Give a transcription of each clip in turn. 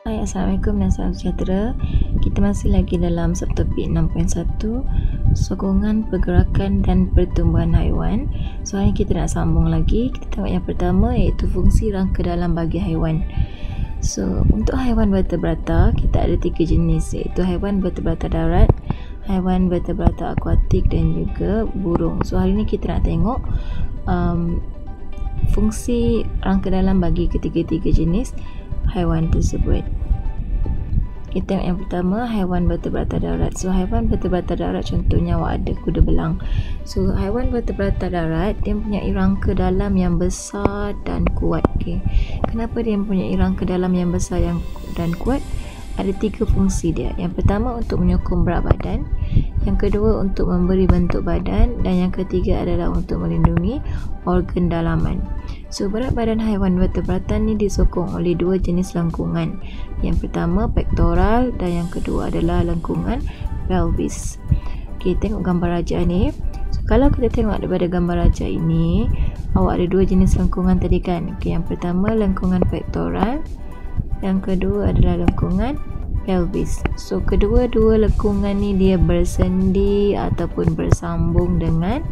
Hai, Assalamualaikum dan salam sejahtera. Kita masih lagi dalam subtopik 6.1, sokongan pergerakan dan pertumbuhan haiwan. So, hari kita nak sambung lagi. Kita tengok yang pertama iaitu fungsi rangka dalam bagi haiwan. So, untuk haiwan vertebrata, kita ada 3 jenis iaitu haiwan vertebrata darat, haiwan vertebrata akuatik dan juga burung. So, hari ni kita nak tengok fungsi rangka dalam bagi ketiga-tiga jenis haiwan tersebut. Kita tengok yang pertama, haiwan vertebrata darat. So, haiwan vertebrata darat contohnya awak ada kuda belang. So, haiwan vertebrata darat dia mempunyai rangka dalam yang besar dan kuat. Okay. Kenapa dia mempunyai rangka dalam yang besar dan kuat? Ada 3 fungsi dia. Yang pertama untuk menyokong berat badan, yang kedua untuk memberi bentuk badan, dan yang ketiga adalah untuk melindungi organ dalaman. So, berat badan haiwan vertebrata ni disokong oleh 2 jenis lengkungan. Yang pertama pektoral dan yang kedua adalah lengkungan pelvis. Okey, tengok gambar rajah ni. So, kalau kita tengok daripada gambar rajah ini, awak ada 2 jenis lengkungan tadi kan. Okey, yang pertama lengkungan pektoral, yang kedua adalah lengkungan pelvis. So, kedua-dua lengkungan ni dia bersendi ataupun bersambung dengan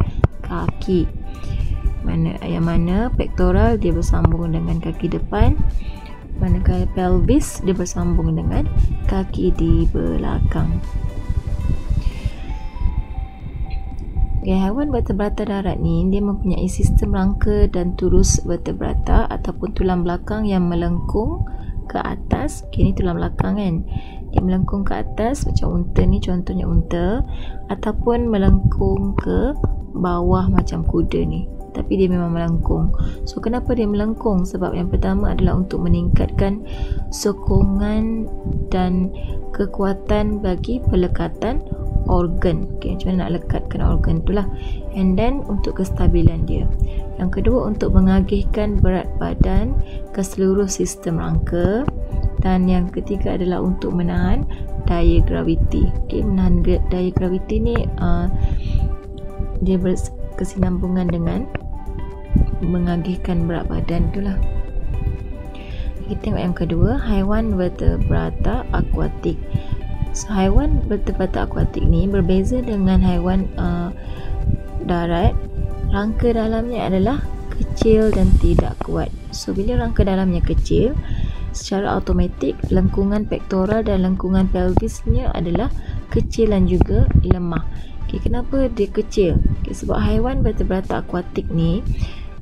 kaki. Yang mana pektoral dia bersambung dengan kaki depan, manakala pelvis dia bersambung dengan kaki di belakang. Okay, haiwan vertebrata darat ni dia mempunyai sistem rangka dan turus vertebrata ataupun tulang belakang yang melengkung ke atas. Okay, ni tulang belakang kan, dia melengkung ke atas macam unta ni, contohnya unta, ataupun melengkung ke bawah macam kuda ni, tapi dia memang melengkung. So, kenapa dia melengkung? Sebab yang pertama adalah untuk meningkatkan sokongan dan kekuatan bagi pelekatan organ. Okay, macam mana nak lekatkan organ tu lah. And then untuk kestabilan dia. Yang kedua untuk mengagihkan berat badan ke seluruh sistem rangka. Dan yang ketiga adalah untuk menahan daya graviti. Okay, menahan daya graviti ni dia berkesinambungan dengan mengagihkan berat badan itulah. Kita tengok yang kedua, haiwan vertebrata akuatik. So, haiwan vertebrata akuatik ni berbeza dengan haiwan darat. Rangka dalamnya adalah kecil dan tidak kuat. So, bila rangka dalamnya kecil, secara automatik lengkungan pektoral dan lengkungan pelvisnya adalah kecil dan juga lemah. Okay, kenapa dia kecil? Okay, sebab haiwan vertebrata akuatik ni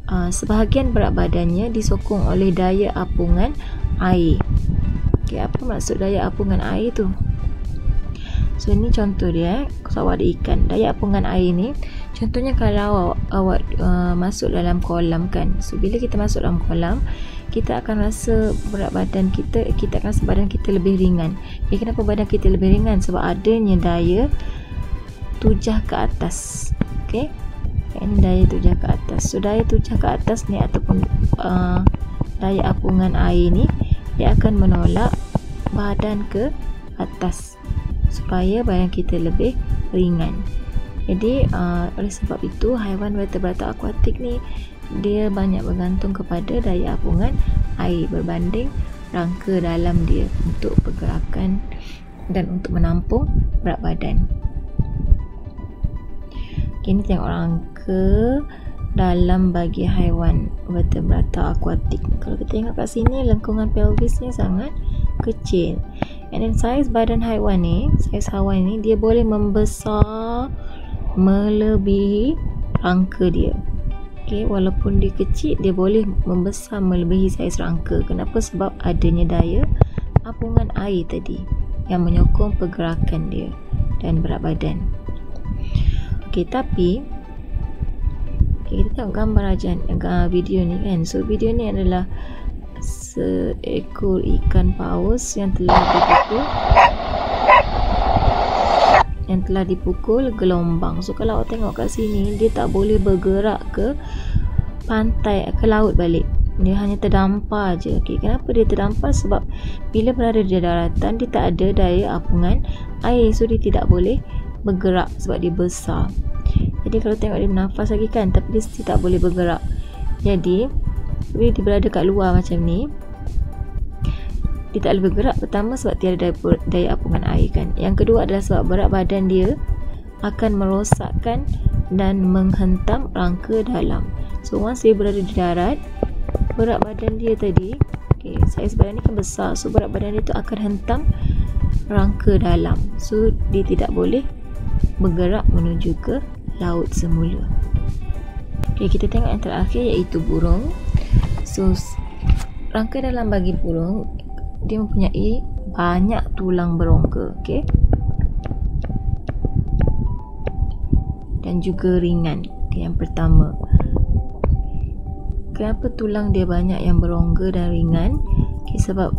sebahagian berat badannya disokong oleh daya apungan air. Okay, apa maksud daya apungan air tu? So, ini contoh dia. Kalau awak ada ikan, daya apungan air ni contohnya kalau awak masuk dalam kolam kan. So, bila kita masuk dalam kolam, kita akan rasa berat badan kita akan rasa badan kita lebih ringan. Okay, kenapa badan kita lebih ringan? Sebab adanya daya tujah ke atas. Okey, ini daya tujah ke atas. So, daya tujah ke atas ni ataupun daya apungan air ni dia akan menolak badan ke atas supaya badan kita lebih ringan. Jadi oleh sebab itu haiwan vertebrata akuatik ni dia banyak bergantung kepada daya apungan air berbanding rangka dalam dia untuk pergerakan dan untuk menampung berat badan. Ini tengok rangka dalam bagi haiwan vertebrata akuatik. Kalau kita tengok kat sini, lengkungan pelvisnya sangat kecil. And then saiz badan haiwan ni, dia boleh membesar melebihi rangka dia. Okay, walaupun dia kecil, dia boleh membesar melebihi saiz rangka. Kenapa? Sebab adanya daya apungan air tadi yang menyokong pergerakan dia dan berat badan. Okay, tapi kita tengok gambar video ni kan. So, video ni adalah seekor ikan paus yang telah dipukul gelombang. So, kalau awak tengok kat sini, dia tak boleh bergerak ke pantai, ke laut balik. Dia hanya terdampar je. Okay, kenapa dia terdampar? Sebab bila berada di daratan, dia tak ada daya apungan air. So, dia tidak boleh bergerak sebab dia besar. Jadi kalau tengok dia bernafas lagi kan, tapi dia tak boleh bergerak. Jadi bila dia berada kat luar macam ni, dia tak boleh bergerak. Pertama sebab tiada daya apungan air kan. Yang kedua adalah sebab berat badan dia akan merosakkan dan menghentam rangka dalam. So once dia berada di darat, berat badan dia tadi, saiz badan ni kan besar, so berat badan dia tu akan hentam rangka dalam. So dia tidak boleh bergerak menuju ke laut semula. Kita tengok yang terakhir iaitu burung. So rangka dalam bagi burung, dia mempunyai banyak tulang berongga, dan juga ringan. Yang pertama, kenapa tulang dia banyak yang berongga dan ringan? Sebab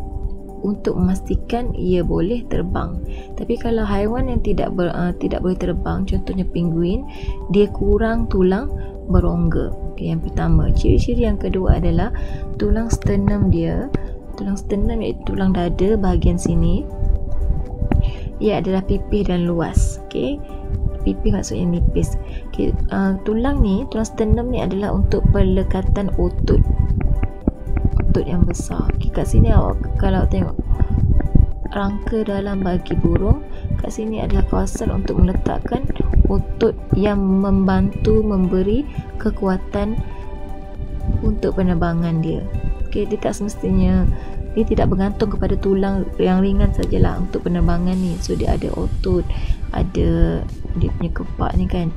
untuk memastikan ia boleh terbang. Tapi kalau haiwan yang tidak boleh terbang, contohnya penguin, dia kurang tulang berongga. Yang pertama. Ciri-ciri yang kedua adalah tulang sternum dia. Tulang sternum iaitu tulang dada bahagian sini, ia adalah pipih dan luas. Pipih maksudnya nipis. Tulang sternum ni adalah untuk pelekatan otot yang besar. Kat sini awak kalau tengok rangka dalam bagi burung, kat sini adalah kawasan untuk meletakkan otot yang membantu memberi kekuatan untuk penerbangan dia. Dia tak semestinya, dia tidak bergantung kepada tulang yang ringan sajalah untuk penerbangan ni. So dia ada otot, ada dia punya kepak ni kan.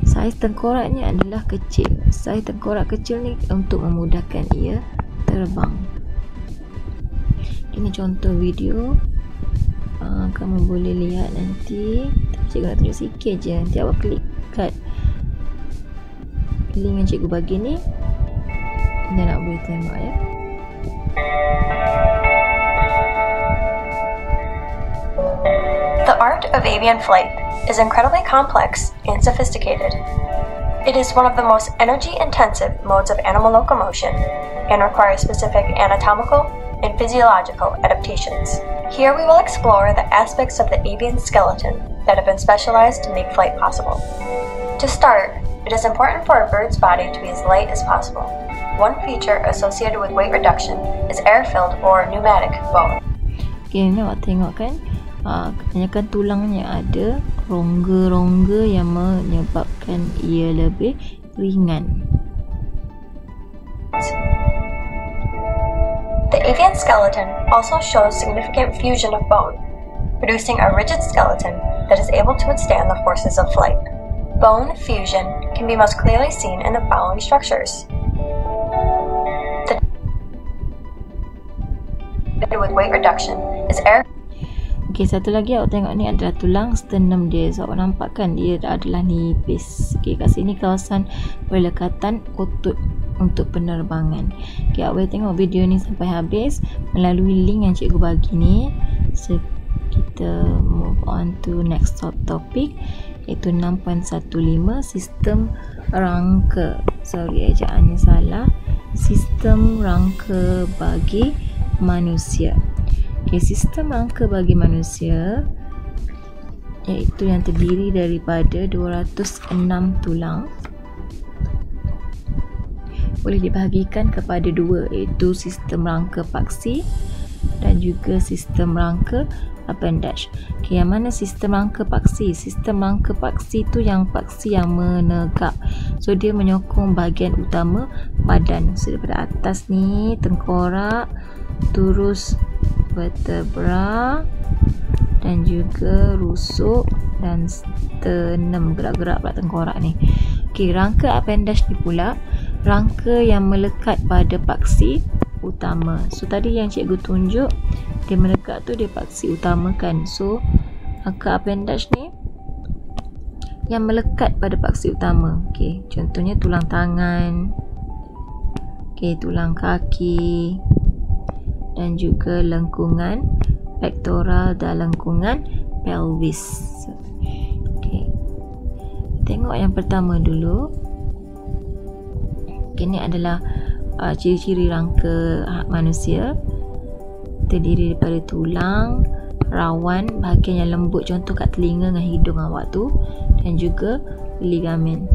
Saiz tengkoraknya adalah kecil. Saiz tengkorak kecil ni untuk memudahkan ia terbang. Ini contoh video, kamu boleh lihat nanti. Cikgu nak tunjuk sikit je. Nanti awak klik kat link yang cikgu bagi ni dan nak boleh tengok ya. The art of avian flight is incredibly complex and sophisticated. It is one of the most energy-intensive modes of animal locomotion and requires specific anatomical and physiological adaptations. Here we will explore the aspects of the avian skeleton that have been specialized to make flight possible. To start, it is important for a bird's body to be as light as possible. One feature associated with weight reduction is air-filled or pneumatic bone. Ni awak tengok kan, kebanyakan tulangnya ada rongga-rongga yang menyebabkan ia lebih ringan. The avian skeleton also shows significant fusion of bone, producing a rigid skeleton that is able to withstand the forces of flight. Bone fusion can be most clearly seen in the following structures. With weight reduction is air. Satu lagi awak tengok ni adalah tulang sternum dia. So awak nampak kan dia adalah nipis. Kat sini kawasan pelekatan otot untuk penerbangan. Awak boleh tengok video ni sampai habis melalui link yang cikgu bagi ni. So kita move on to next topic, iaitu 6.15 sistem rangka. Sorry ejaannya salah. Sistem rangka bagi manusia. Sistem rangka bagi manusia iaitu yang terdiri daripada 206 tulang, boleh dibahagikan kepada dua, iaitu sistem rangka paksi dan juga sistem rangka appendage. Yang mana sistem rangka paksi? Sistem rangka paksi tu yang paksi yang menegak. So dia menyokong bahagian utama badan. So daripada atas ni tengkorak, terus vertebra dan juga rusuk dan sternum, gerak-gerak pula tengkorak ni. Rangka appendage ni pula rangka yang melekat pada paksi utama. So tadi yang cikgu tunjuk dia melekat tu dia paksi utama kan. So rangka appendage ni yang melekat pada paksi utama. Contohnya tulang tangan, tulang kaki dan juga lengkungan pektoral dan lengkungan pelvis. Tengok yang pertama dulu. Ini adalah ciri-ciri rangka manusia. Terdiri daripada tulang, rawan, bahagian yang lembut, contoh kat telinga dengan hidung awak tu, dan juga ligamen.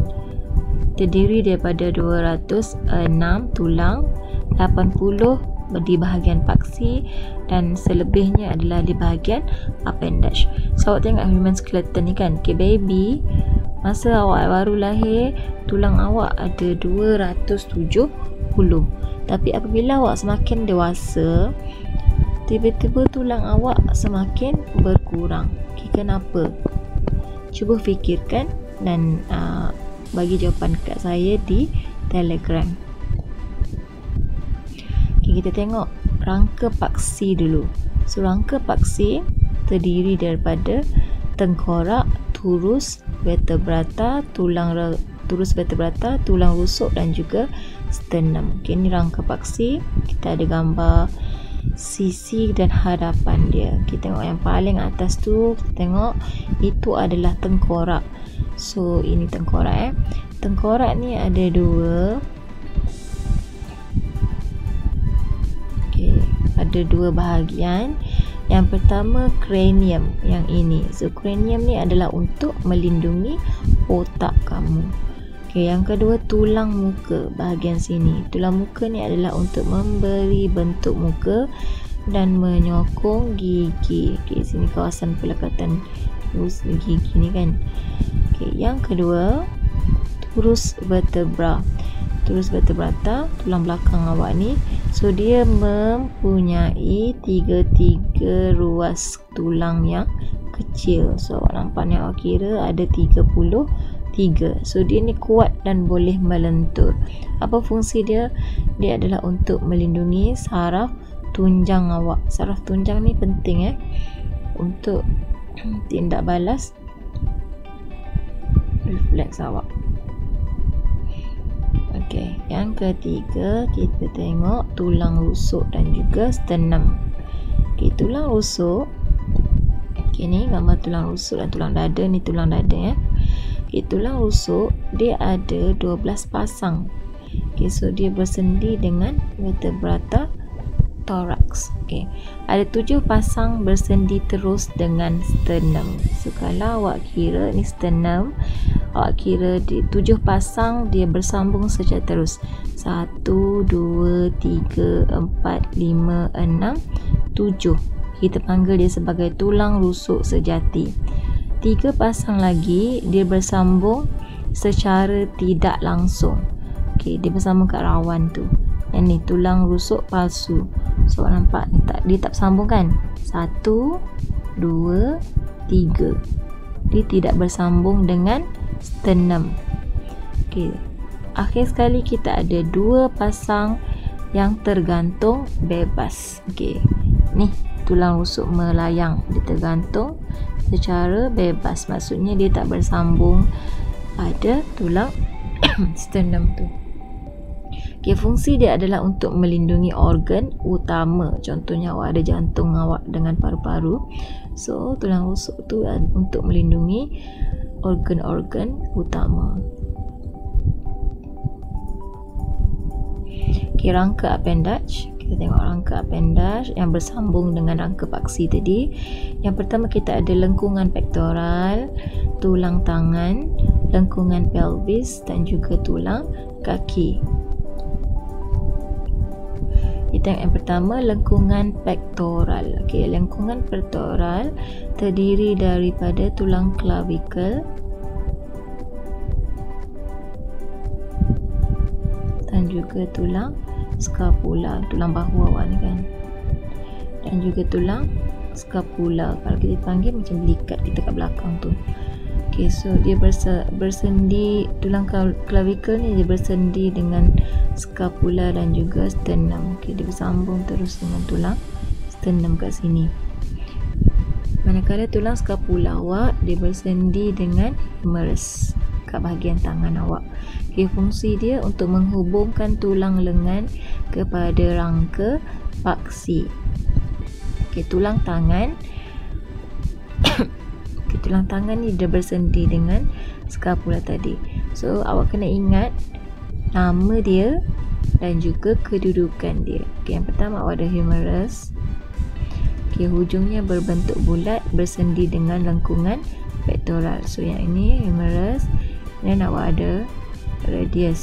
terdiri daripada 206 tulang, 80 di bahagian paksi dan selebihnya adalah di bahagian appendage. So awak tengok human skeleton ni kan, okay, baby masa awak baru lahir tulang awak ada 270, tapi apabila awak semakin dewasa tiba-tiba tulang awak semakin berkurang. Okay, kenapa? Cuba fikirkan dan bagi jawapan kat saya di Telegram. Okay, kita tengok rangka paksi dulu. So rangka paksi terdiri daripada tengkorak, turus vertebrata, tulang rusuk dan juga sternum. Okay, ni rangka paksi. Kita ada gambar sisi dan hadapan dia. Kita tengok yang paling atas tu, kita tengok itu adalah tengkorak. So ini tengkorak. Tengkorak ni ada dua. Okay, ada dua bahagian. Yang pertama cranium yang ini. So cranium ni adalah untuk melindungi otak kamu. Okay, yang kedua tulang muka bahagian sini. Tulang muka ni adalah untuk memberi bentuk muka dan menyokong gigi. Okay, sini kawasan pelekatan gigi ni kan. Okay, yang kedua turus vertebra. Turus vertebrata, tulang belakang awak ni. So dia mempunyai tiga ruas tulang yang kecil. So awak nampak ni, awak kira ada 33. So dia ni kuat dan boleh melentur. Apa fungsi dia? Dia adalah untuk melindungi saraf tunjang awak. Saraf tunjang ni penting untuk tindak balas refleks awak. Okey, yang ketiga kita tengok tulang rusuk dan juga sternum. Okey, tulang rusuk. Okey, ni gambar tulang rusuk dan tulang dada. Ni tulang dada Okay, tulang rusuk dia ada 12 pasang. Okay, so dia bersendi dengan vertebrata thorax. Okay, ada 7 pasang bersendi terus dengan sternum. So kalau awak kira ni sternum, awak kira 7 pasang dia bersambung secara terus. 1, 2, 3, 4, 5, 6, 7. Kita panggil dia sebagai tulang rusuk sejati. 3 pasang lagi dia bersambung secara tidak langsung. Okey, dia bersambung kat rawan tu. Yang ni tulang rusuk palsu. So nampak ni dia tak bersambung kan? 1, 2, 3. Dia tidak bersambung dengan sternum. Okey. Akhir sekali kita ada 2 pasang yang tergantung bebas. Okey. Ni tulang rusuk melayang, dia tergantung secara bebas, maksudnya dia tak bersambung pada tulang sternum tu. Okay, fungsi dia adalah untuk melindungi organ utama. Contohnya awak ada jantung awak dengan paru-paru. So tulang rusuk tu untuk melindungi organ-organ utama. Okay, rangka appendage. Kita tengok rangka appendage yang bersambung dengan rangka paksi tadi. Yang pertama kita ada lengkungan pektoral, tulang tangan, lengkungan pelvis dan juga tulang kaki. Kita tengok yang pertama lengkungan pektoral. Okey, lengkungan pektoral terdiri daripada tulang clavicle dan juga tulang scapula, tulang bahu awak ni kan, dan juga tulang scapula. Kalau kita panggil macam belikat kita kat belakang tu. Okay, so dia bersendi, tulang clavicle ni dia bersendi dengan scapula dan juga sternum. Okay, dia bersambung terus dengan tulang sternum kat sini. Manakala tulang scapula awak dia bersendi dengan humerus kat bahagian tangan awak. Okay, fungsi dia untuk menghubungkan tulang lengan kepada rangka paksi. Okay, tulang tangan okay, tulang tangan ni dia bersendi dengan scapula tadi. So awak kena ingat nama dia dan juga kedudukan dia. Okay, yang pertama awak ada humerus. Okay, hujungnya berbentuk bulat bersendi dengan lengkungan pektoral. So yang ini humerus. Dan awak ada radius.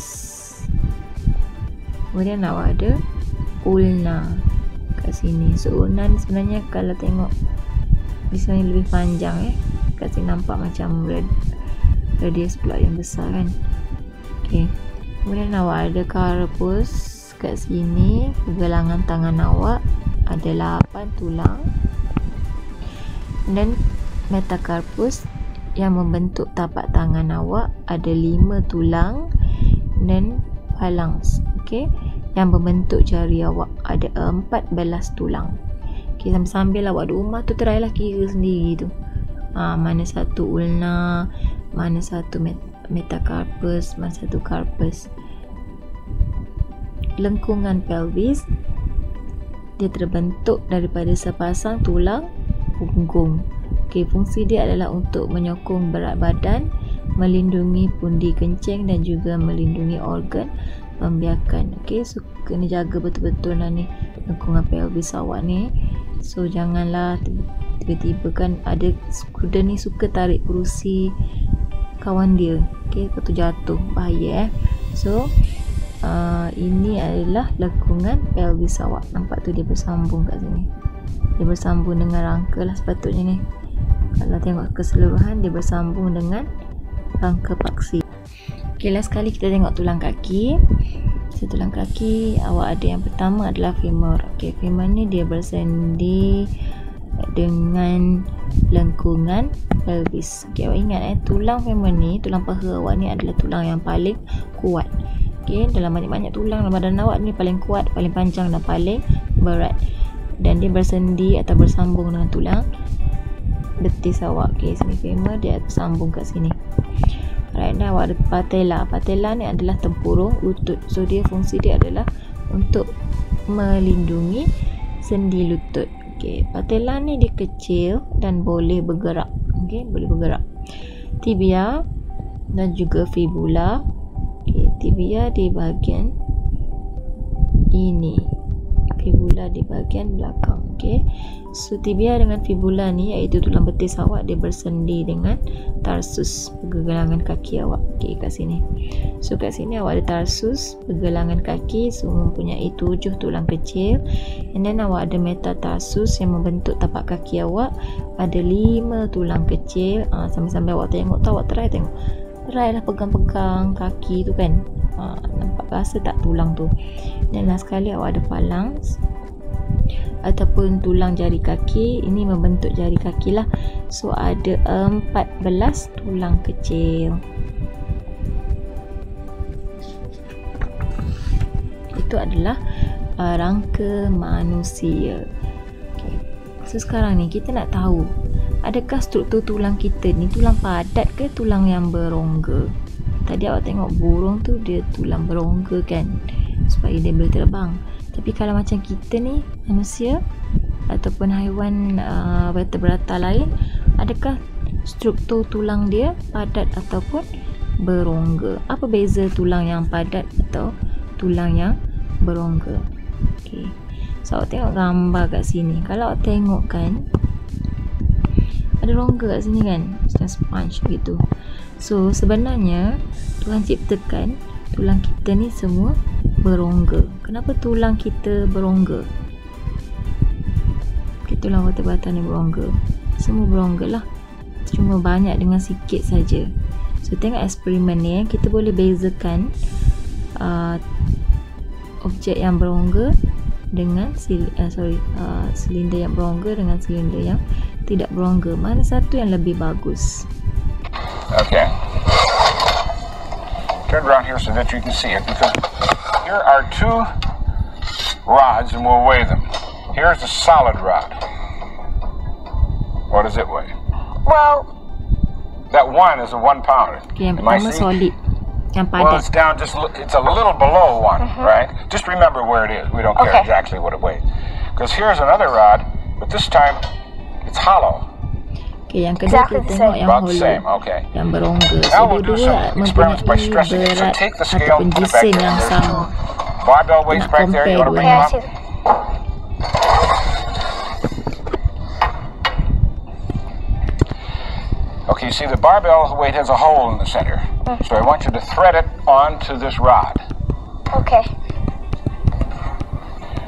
Kemudian awak ada ulna kat sini. So ulna ni sebenarnya kalau tengok di sini lebih panjang kat sini nampak macam radius pula yang besar kan. Okey. Kemudian awak ada carpus kat sini, pergelangan tangan awak ada 8 tulang. Dan metacarpus yang membentuk tapak tangan awak ada 5 tulang dan phalanx, okey, yang membentuk jari awak ada 14 tulang. Okey, sambil awak di rumah tu try lah kira sendiri tu. Mana satu ulna, mana satu metacarpus, mana satu carpus. Lengkungan pelvis dia terbentuk daripada sepasang tulang punggung. Okey, fungsi dia adalah untuk menyokong berat badan, melindungi pundi kencing dan juga melindungi organ pembiakan. Okey, so kena jaga betul-betul lah ni lengkungan pelvis awak ni. So janganlah tiba-tiba kan ada student ni suka tarik kerusi kawan dia. Okey, lepas tu jatuh, bahaya So ini adalah lengkungan pelvis awak. Nampak tu dia bersambung kat sini. Dia bersambung dengan rangka lah sepatutnya ni. Kalau tengok keseluruhan dia bersambung dengan rangka paksi. Okey, last sekali kita tengok tulang kaki. Tulang kaki awak ada yang pertama adalah femur. Okey, femur ni dia bersendi dengan lengkungan pelvis. Okey, awak ingat tulang femur ni, tulang paha awak ni adalah tulang yang paling kuat. Okey, dalam banyak-banyak tulang dalam badan awak ni paling kuat, paling panjang dan paling berat. Dan dia bersendi atau bersambung dengan tulang betis awak. Okey, sini femur dia bersambung kat sini. Alright, dan awak ada patella. Patella ni adalah tempurung lutut. So dia fungsi dia adalah untuk melindungi sendi lutut. Okey, patella ni dia kecil dan boleh bergerak. Okey, boleh bergerak. Tibia dan juga fibula. Okey, tibia di bahagian ini, fibula di bahagian belakang. Okey, so tibia dengan fibula ni iaitu tulang betis awak dia bersendi dengan tarsus, pergelangan kaki awak. Okey, kat sini. So kat sini awak ada tarsus, pergelangan kaki, semua mempunyai 7 tulang kecil. And then awak ada metatarsus yang membentuk tapak kaki awak, ada 5 tulang kecil. Sambil-sambil awak tengok tu, awak try lah pegang-pegang kaki tu kan. Nampak rasa tak tulang tu. Dan last sekali awak ada phalanx ataupun tulang jari kaki. Ini membentuk jari kaki lah. So ada 14 tulang kecil. Itu adalah rangka manusia. Okay. So sekarang ni kita nak tahu, adakah struktur tulang kita ni tulang padat ke tulang yang berongga? Tadi awak tengok burung tu dia tulang berongga kan, supaya dia boleh terbang. Tapi kalau macam kita ni, manusia ataupun haiwan vertebrata lain, adakah struktur tulang dia padat ataupun berongga? Apa beza tulang yang padat atau tulang yang berongga? Okay. So awak tengok gambar kat sini. Kalau awak tengok kan, ada rongga kat sini kan, macam sponge gitu. So sebenarnya Tuhan ciptakan tulang kita ni semua berongga. Kenapa tulang kita berongga? Tulang vertebrata ni berongga. Semua berongga lah, cuma banyak dengan sikit saja. So tengok eksperimen ni, kita boleh bezakan objek yang berongga dengan silinder yang berongga dengan silinder yang tidak berongga. Mana satu yang lebih bagus? Okay. Turn around here so that you can see it, because here are 2 rods and we'll weigh them. Here's the solid rod. What does it weigh? Well, that one is a 1 pounder. Okay, yang pertama solid, yang padat. Well, it's down just, it's a little below 1, right? Just remember where it is. We don't care exactly what it weighs. Because here's another rod, but this time it's hollow. Okay, yang kedua kita tengok yang hollow, yang berongga. So dua-dua mempunyai berat ataupun jisim yang sama. Barbell weights back there. You want to bring them up? Okay, you see the barbell weight has a hole in the center. So I want you to thread it onto this rod. Okay.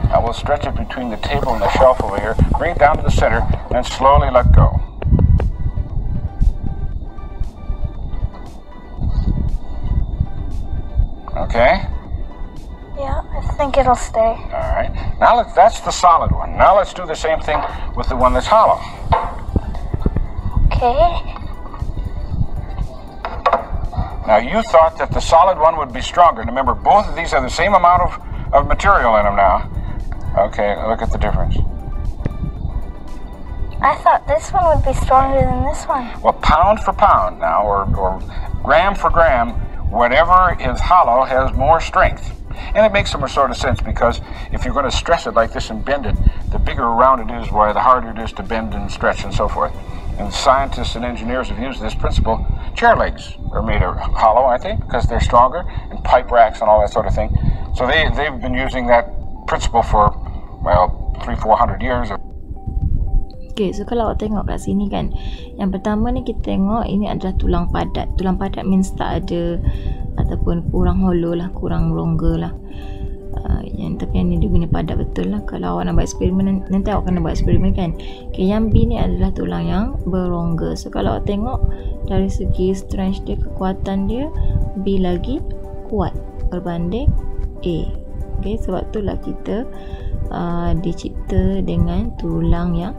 Now we'll stretch it between the table and the shelf over here, bring it down to the center, and then slowly let go. Okay? Yeah, I think it'll stay. All right. Now that's the solid one. Now let's do the same thing with the one that's hollow. Okay. Now you thought that the solid one would be stronger. Remember, both of these have the same amount of material in them now. Okay, look at the difference. I thought this one would be stronger than this one. Well, pound for pound now, or gram for gram, whatever is hollow has more strength. And it makes some sort of sense, because if you're going to stress it like this and bend it, the bigger around it is, why the harder it is to bend and stretch and so forth. And scientists and engineers have used this principle. Chair legs are made of hollow, I think, because they're stronger, and pipe racks and all that sort of thing. So they've been using that principle for, well, 300-400 years. Okay, so kalau awak tengok kat sini kan, yang pertama ni kita tengok ini adalah tulang padat. Tulang padat means tak ada ataupun kurang hollow lah, kurang rongga lah. Tapi yang ni dia guna padat betul lah. Kalau awak nak buat eksperimen, nanti awak kena buat eksperimen kan. Okay, yang B ni adalah tulang yang berongga. So kalau awak tengok dari segi strength dia, kekuatan dia, B lagi kuat berbanding A. Okay, sebab itulah kita dicipta dengan tulang yang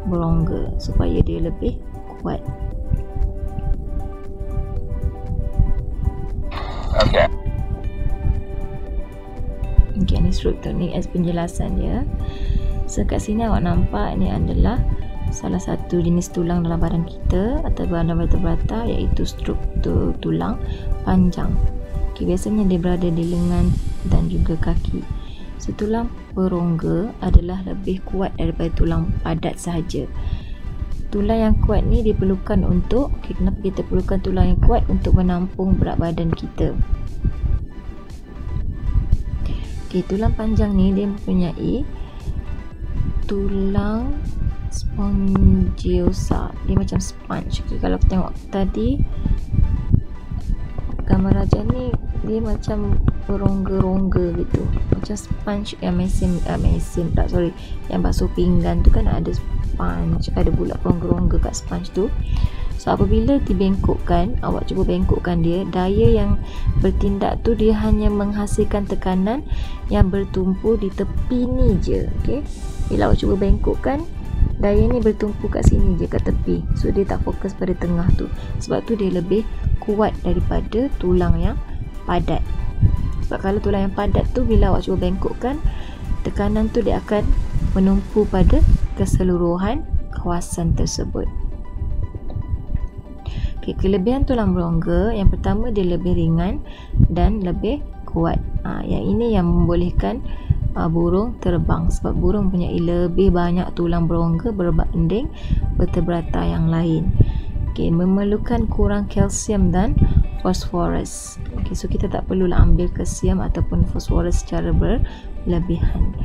berongga supaya dia lebih kuat. Okay. Okay, ni struktur ni as penjelasan dia. So kat sini awak nampak ni adalah salah satu jenis tulang dalam badan kita atau badan vertebrata, iaitu struktur tulang panjang. Okay, biasanya dia berada di lengan dan juga kaki. So tulang berongga adalah lebih kuat daripada tulang padat sahaja. Tulang yang kuat ni diperlukan untuk, okay, kenapa kita perlukan tulang yang kuat? Untuk menampung berat badan kita. Okay, tulang panjang ni dia mempunyai tulang spongiosa. Dia macam sponge. Okay, kalau kita tengok tadi gambar raja ni, dia macam berongga-rongga gitu, macam sponge yang yang basuh pinggan tu kan ada sponge, ada pula rongga-rongga kat sponge tu. So apabila dibengkokkan, awak cuba bengkokkan dia, daya yang bertindak tu dia hanya menghasilkan tekanan yang bertumpu di tepi ni je. Okay, bila awak cuba bengkokkan, daya ni bertumpu kat sini je, kat tepi. So dia tak fokus pada tengah tu. Sebab tu dia lebih kuat daripada tulang yang padat. Sebab kalau tulang yang padat tu, bila awak cuba bengkokkan, tekanan tu dia akan menumpu pada keseluruhan kawasan tersebut. Okay, kelebihan tulang berongga, yang pertama dia lebih ringan dan lebih kuat. Yang ini yang membolehkan burung terbang, sebab burung mempunyai lebih banyak tulang berongga berbanding vertebrata yang lain. Okay, memerlukan kurang kalsium dan fosforus. Okay, so kita tak perlulah ambil kalsium ataupun fosforus secara berlebihan.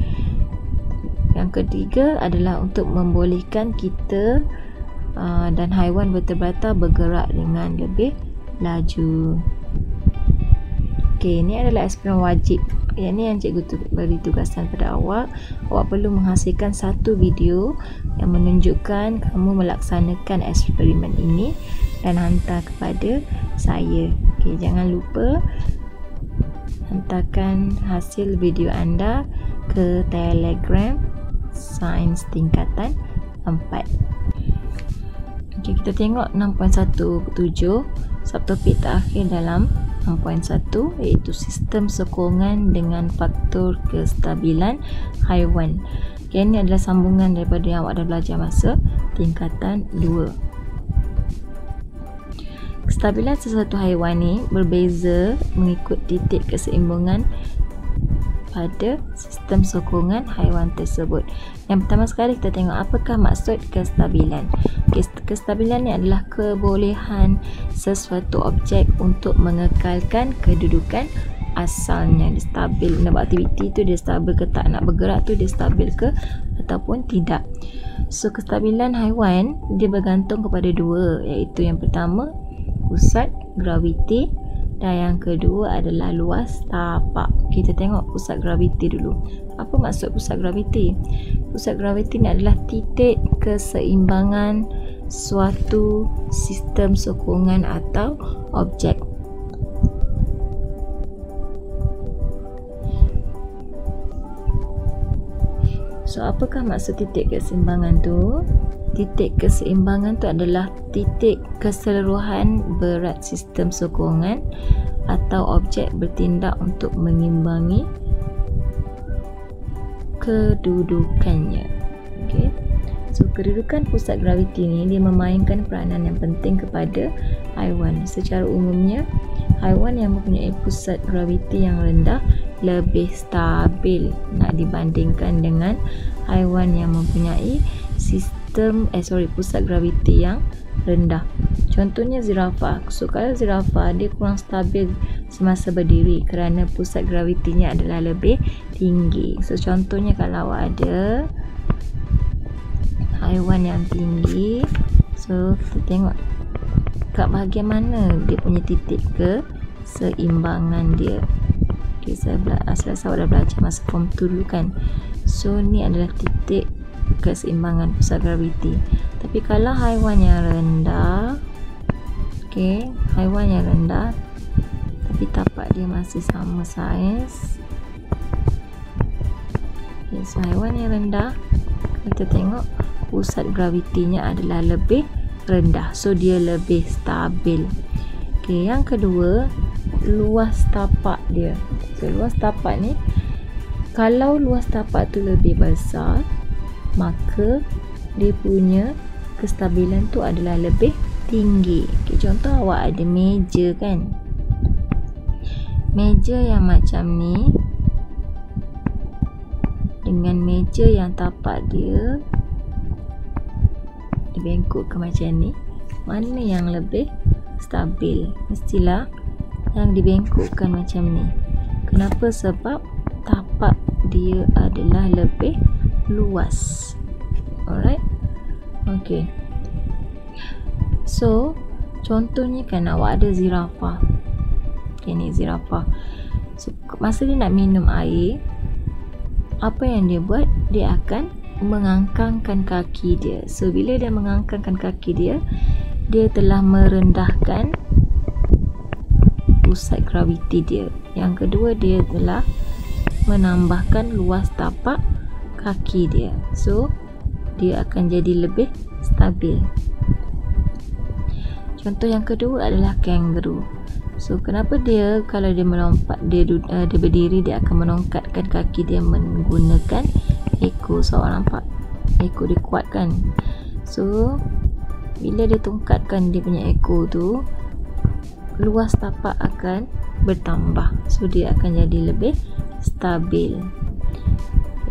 Yang ketiga adalah untuk membolehkan kita dan haiwan vertebrata bergerak dengan lebih laju. Okay, ini adalah eksperimen wajib. Yang ni yang cikgu beri tugasan pada awak. Awak perlu menghasilkan satu video yang menunjukkan kamu melaksanakan eksperimen ini dan hantar kepada saya. Okay, jangan lupa hantarkan hasil video anda ke Telegram Sains Tingkatan 4. Okay, kita tengok 6.1.7, subtopik terakhir dalam 6.1, iaitu sistem sokongan dengan faktor kestabilan haiwan. Okay, ini adalah sambungan daripada yang awak dah belajar masa tingkatan 2. Kestabilan sesuatu haiwan ni berbeza mengikut titik keseimbangan pada sistem sokongan haiwan tersebut. Yang pertama sekali kita tengok apakah maksud kestabilan. Kestabilan ni adalah kebolehan sesuatu objek untuk mengekalkan kedudukan asalnya. Dia stabil, nak buat aktiviti tu dia stabil ke tak, nak bergerak tu dia stabil ke ataupun tidak. So kestabilan haiwan dia bergantung kepada dua, iaitu yang pertama pusat graviti, dan yang kedua adalah luas tapak. Kita tengok pusat graviti dulu. Apa maksud pusat graviti? Pusat graviti ni adalah titik keseimbangan suatu sistem sokongan atau objek. So, apakah maksud titik keseimbangan tu? Titik keseimbangan tu adalah titik keseluruhan berat sistem sokongan atau objek bertindak untuk mengimbangi kedudukannya. Okey. So, kedudukan pusat graviti ni dia memainkan peranan yang penting kepada haiwan. Secara umumnya, haiwan yang mempunyai pusat graviti yang rendah lebih stabil nak dibandingkan dengan haiwan yang mempunyai pusat graviti yang rendah. Contohnya zirafah. So, kalau zirafah dia kurang stabil semasa berdiri kerana pusat gravitinya adalah lebih tinggi. So, contohnya kalau ada haiwan yang tinggi, so kita tengok kat bahagian mana dia punya titik keseimbangan dia. Okay, saya dah belajar masa form 2 dulu kan. So, ni adalah titik keseimbangan pusat graviti. Tapi kalau haiwan yang rendah, haiwan yang rendah tapi tapak dia masih sama saiz. So, haiwan yang rendah, kita tengok pusat gravitinya adalah lebih rendah. So, dia lebih stabil. Yang kedua, luas tapak dia. So, luas tapak ni, kalau luas tapak tu lebih besar, maka dia punya kestabilan tu adalah lebih tinggi. Contoh awak ada meja kan. Meja yang macam ni dengan meja yang tapak dia dibengkokkan macam ni, mana yang lebih stabil? Mestilah yang dibengkokkan macam ni. Kenapa? Sebab tapak dia adalah lebih luas. Alright. Okay. So, contohnya kan awak ada zirafah. Okay, ni zirafah. So, masa dia nak minum air, apa yang dia buat? Dia akan mengangkangkan kaki dia. So, bila dia mengangkangkan kaki dia, dia telah merendahkan pusat graviti dia. Yang kedua, dia telah menambahkan luas tapak kaki dia. So, dia akan jadi lebih stabil. Contoh yang kedua adalah kangaroo. So, kenapa dia kalau dia melompat, dia berdiri, dia akan menongkatkan kaki dia menggunakan ekor. So, awak nampak ekor dia kuat kan. So, bila dia tongkatkan dia punya ekor tu, luas tapak akan bertambah. So, dia akan jadi lebih stabil.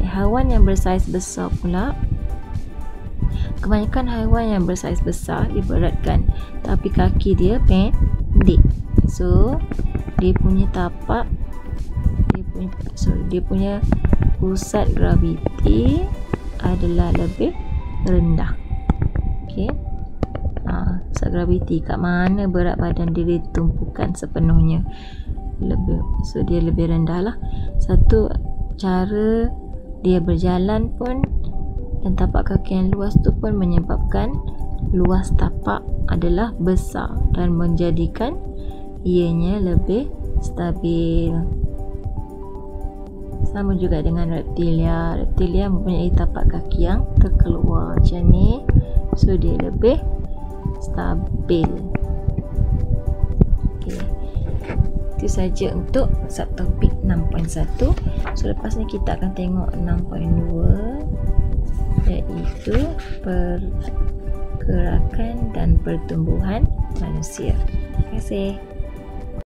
Haiwan yang bersaiz besar pula, kebanyakan haiwan yang bersaiz besar diberatkan, tapi kaki dia pendek. So, dia punya tapak, dia punya pusat graviti adalah lebih rendah. Okey. Pusat graviti kat mana berat badan dia ditumpukan sepenuhnya. So, dia lebih rendah lah. Satu cara dia berjalan pun, dan tapak kaki yang luas tu pun menyebabkan luas tapak adalah besar dan menjadikan ianya lebih stabil. Sama juga dengan reptilia. Reptilia mempunyai tapak kaki yang terkeluar macam ni. So, dia lebih stabil. Okay. Itu saja untuk subtopik 6.1. So, lepas ni kita akan tengok 6.2, iaitu pergerakan dan pertumbuhan manusia. Terima kasih.